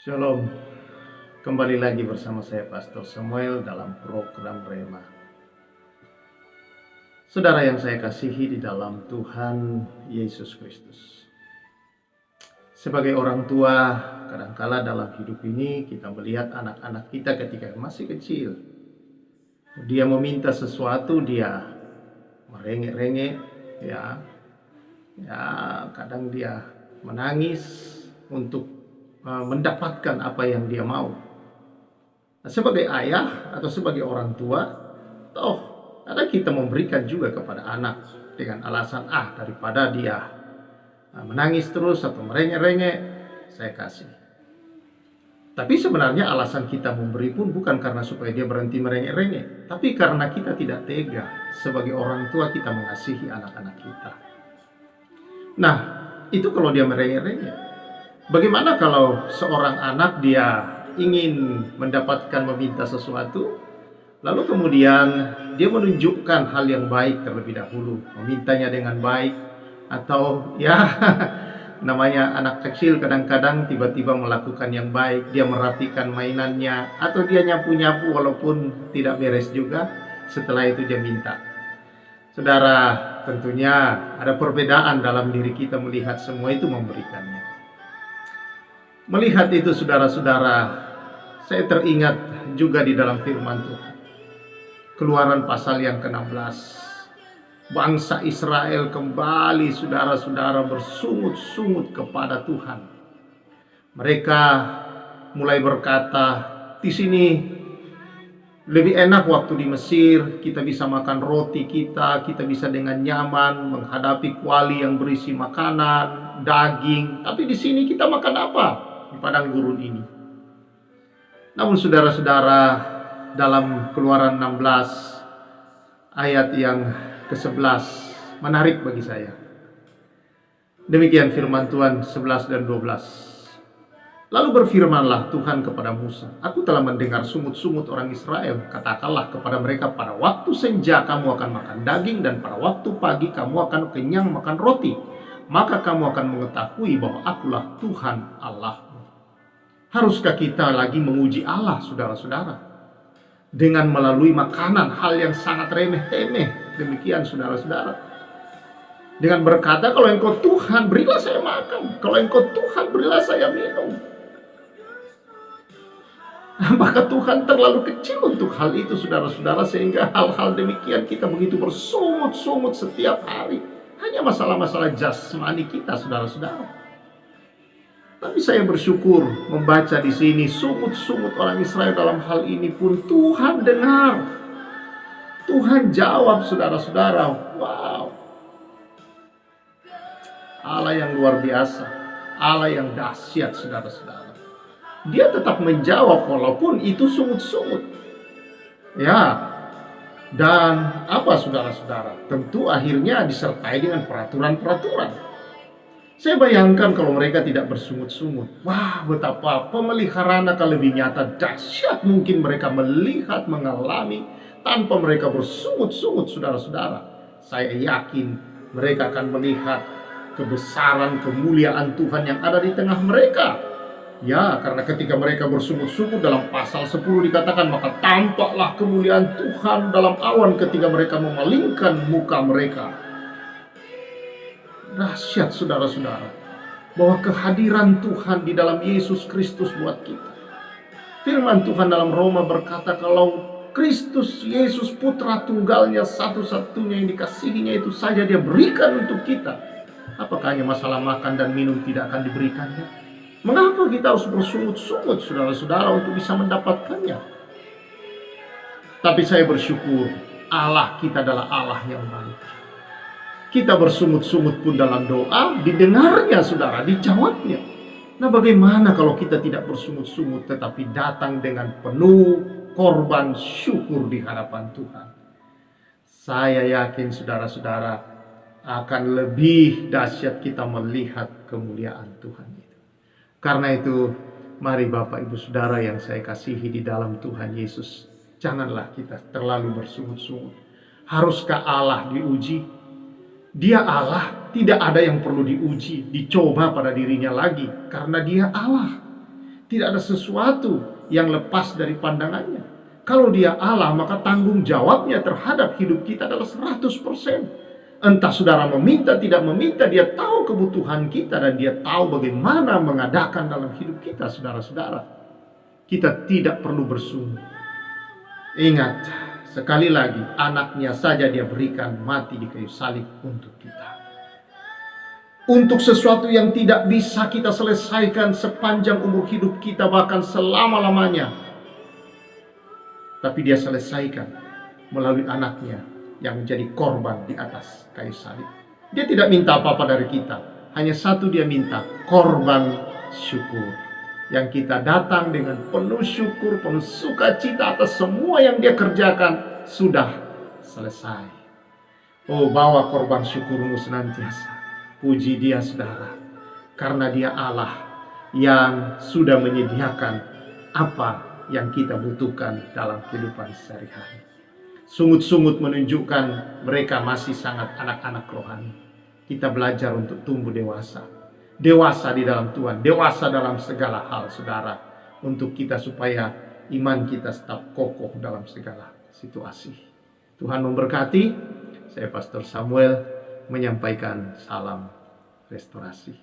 Shalom, kembali lagi bersama saya Pastor Samuel dalam program Rema. Saudara yang saya kasihi di dalam Tuhan Yesus Kristus. Sebagai orang tua, kadangkala dalam hidup ini kita melihat anak-anak kita ketika masih kecil. Dia meminta sesuatu, dia merengek-rengek, ya kadang dia menangis untuk mendapatkan apa yang dia mau. Nah, sebagai ayah atau sebagai orang tua, kadang kita memberikan juga kepada anak dengan alasan daripada dia menangis terus atau merengek-rengek, saya kasih. Tapi sebenarnya alasan kita memberi pun bukan karena supaya dia berhenti merengek-rengek, tapi karena kita tidak tega sebagai orang tua kita mengasihi anak-anak kita. Nah, itu kalau dia merengek-rengek. Bagaimana kalau seorang anak dia ingin mendapatkan meminta sesuatu, lalu kemudian dia menunjukkan hal yang baik terlebih dahulu, memintanya dengan baik, atau namanya anak kecil kadang-kadang tiba-tiba melakukan yang baik, dia merapikan mainannya, atau dia nyapu-nyapu walaupun tidak beres juga, setelah itu dia minta. Saudara, tentunya ada perbedaan dalam diri kita melihat semua itu memberikannya. Melihat itu saudara-saudara, saya teringat juga di dalam firman Tuhan. Keluaran pasal yang ke-16. Bangsa Israel kembali saudara-saudara bersungut-sungut kepada Tuhan. Mereka mulai berkata, di sini lebih enak waktu di Mesir, kita bisa makan roti kita bisa dengan nyaman menghadapi kuali yang berisi makanan, daging. Tapi di sini kita makan apa? Di padang gurun ini. Namun saudara-saudara, dalam Keluaran 16 ayat yang ke-11 menarik bagi saya. Demikian firman Tuhan 11 dan 12. Lalu berfirmanlah Tuhan kepada Musa, aku telah mendengar sungut-sungut orang Israel. Katakanlah kepada mereka, pada waktu senja kamu akan makan daging, dan pada waktu pagi kamu akan kenyang makan roti. Maka kamu akan mengetahui bahwa akulah Tuhan Allah. Haruskah kita lagi menguji Allah, saudara-saudara, dengan melalui makanan, hal yang sangat remeh-temeh demikian, saudara-saudara? Dengan berkata, kalau engkau Tuhan, berilah saya makan. Kalau engkau Tuhan, berilah saya minum. Maka Tuhan terlalu kecil untuk hal itu, saudara-saudara, sehingga hal-hal demikian kita begitu bersungut-sungut setiap hari. Hanya masalah-masalah jasmani kita, saudara-saudara. Tapi saya bersyukur membaca di sini sungut-sungut orang Israel dalam hal ini pun Tuhan dengar. Tuhan jawab, saudara-saudara. Wow. Allah yang luar biasa, Allah yang dahsyat, saudara-saudara. Dia tetap menjawab walaupun itu sungut-sungut. Dan apa, saudara-saudara? Tentu akhirnya disertai dengan peraturan-peraturan. Saya bayangkan kalau mereka tidak bersungut-sungut. Wah, betapa pemeliharaan akan lebih nyata, dahsyat mungkin mereka melihat, mengalami tanpa mereka bersungut-sungut, saudara-saudara. Saya yakin mereka akan melihat kebesaran, kemuliaan Tuhan yang ada di tengah mereka. Karena ketika mereka bersungut-sungut, dalam pasal 10 dikatakan, maka tampaklah kemuliaan Tuhan dalam awan ketika mereka memalingkan muka mereka. Dahsyat, saudara-saudara, bahwa kehadiran Tuhan di dalam Yesus Kristus buat kita. Firman Tuhan dalam Roma berkata, kalau Kristus Yesus putra tunggalnya satu-satunya yang dikasihinya itu saja dia berikan untuk kita, apakah hanya masalah makan dan minum tidak akan diberikannya? Mengapa kita harus bersungut-sungut, saudara-saudara, untuk bisa mendapatkannya? Tapi saya bersyukur Allah kita adalah Allah yang baik. Kita bersungut-sungut pun dalam doa, didengarnya, saudara, dijawabnya. Nah, bagaimana kalau kita tidak bersungut-sungut tetapi datang dengan penuh korban syukur di hadapan Tuhan? Saya yakin, saudara-saudara, akan lebih dahsyat kita melihat kemuliaan Tuhan itu. Karena itu, mari Bapak Ibu Saudara yang saya kasihi di dalam Tuhan Yesus, janganlah kita terlalu bersungut-sungut. Haruskah Allah diuji? Dia Allah, tidak ada yang perlu diuji, dicoba pada dirinya lagi, karena dia Allah. Tidak ada sesuatu yang lepas dari pandangannya. Kalau dia Allah, maka tanggung jawabnya terhadap hidup kita adalah 100%. Entah saudara meminta, tidak meminta, dia tahu kebutuhan kita dan dia tahu bagaimana mengadakan dalam hidup kita, saudara-saudara. Kita tidak perlu bersungguh. Ingat, sekali lagi, anaknya saja dia berikan mati di kayu salib untuk kita. Untuk sesuatu yang tidak bisa kita selesaikan sepanjang umur hidup kita, bahkan selama-lamanya. Tapi dia selesaikan melalui anaknya yang menjadi korban di atas kayu salib. Dia tidak minta apa-apa dari kita. Hanya satu dia minta, korban syukur. Yang kita datang dengan penuh syukur, penuh sukacita atas semua yang dia kerjakan sudah selesai. Oh, bawa korban syukurmu senantiasa. Puji dia saudara, karena dia Allah yang sudah menyediakan apa yang kita butuhkan dalam kehidupan sehari-hari. Sungut-sungut menunjukkan mereka masih sangat anak-anak rohani. Kita belajar untuk tumbuh dewasa. Dewasa di dalam Tuhan, dewasa dalam segala hal saudara. Untuk kita supaya iman kita tetap kokoh dalam segala situasi. Tuhan memberkati. Saya Pastor Samuel menyampaikan salam restorasi.